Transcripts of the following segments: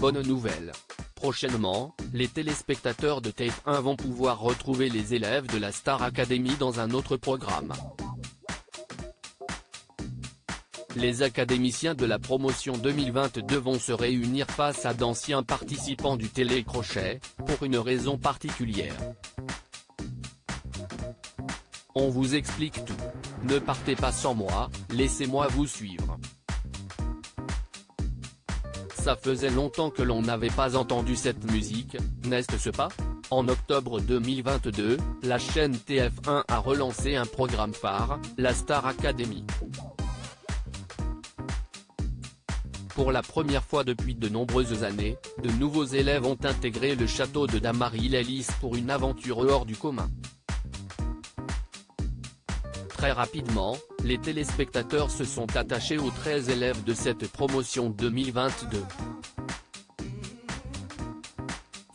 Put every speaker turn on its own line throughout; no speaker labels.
bonne nouvelle. Prochainement, les téléspectateurs de TF1 vont pouvoir retrouver les élèves de la Star Academy dans un autre programme. Les académiciens de la promotion 2022 vont se réunir face à d'anciens participants du télécrochet, pour une raison particulière. On vous explique tout. Ne partez pas sans moi, laissez-moi vous suivre. Ça faisait longtemps que l'on n'avait pas entendu cette musique, n'est-ce pas? En octobre 2022, la chaîne TF1 a relancé un programme phare, la Star Academy. Pour la première fois depuis de nombreuses années, de nouveaux élèves ont intégré le château de Damary-les-Lys pour une aventure hors du commun. Très rapidement, les téléspectateurs se sont attachés aux 13 élèves de cette promotion 2022.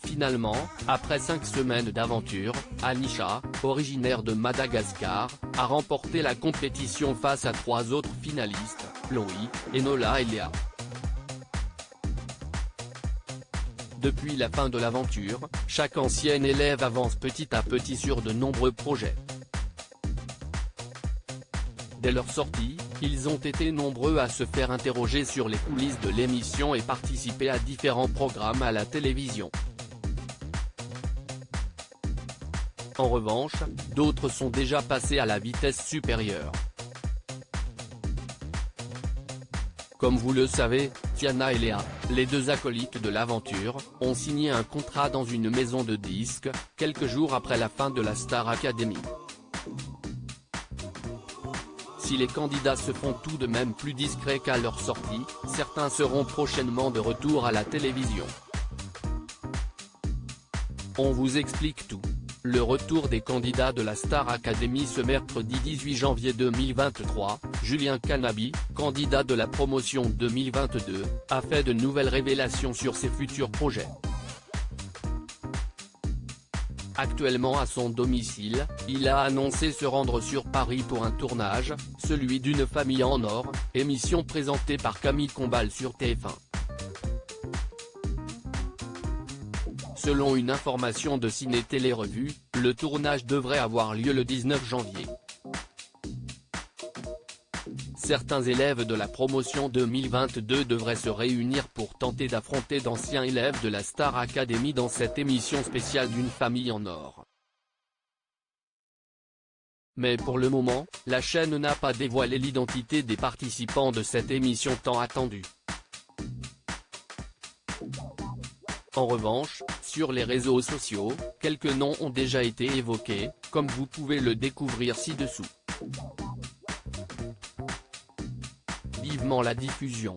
Finalement, après 5 semaines d'aventure, Anisha, originaire de Madagascar, a remporté la compétition face à 3 autres finalistes, Loïc, Enola et Léa. Depuis la fin de l'aventure, chaque ancien élève avance petit à petit sur de nombreux projets. Dès leur sortie, ils ont été nombreux à se faire interroger sur les coulisses de l'émission et participer à différents programmes à la télévision. En revanche, d'autres sont déjà passés à la vitesse supérieure. Comme vous le savez, Tiana et Léa, les 2 acolytes de l'aventure, ont signé un contrat dans une maison de disques, quelques jours après la fin de la Star Academy. Si les candidats se font tout de même plus discrets qu'à leur sortie, certains seront prochainement de retour à la télévision. On vous explique tout. Le retour des candidats de la Star Academy ce mercredi 18 janvier 2023, Julien Canabi, candidat de la promotion 2022, a fait de nouvelles révélations sur ses futurs projets. Actuellement à son domicile, il a annoncé se rendre sur Paris pour un tournage, celui d'une famille en or, émission présentée par Camille Combal sur TF1. Selon une information de Ciné Télé Revue, le tournage devrait avoir lieu le 19 janvier. Certains élèves de la promotion 2022 devraient se réunir pour tenter d'affronter d'anciens élèves de la Star Academy dans cette émission spéciale d'une famille en or. Mais pour le moment, la chaîne n'a pas dévoilé l'identité des participants de cette émission tant attendue. En revanche, sur les réseaux sociaux, quelques noms ont déjà été évoqués, comme vous pouvez le découvrir ci-dessous. Vivement la diffusion.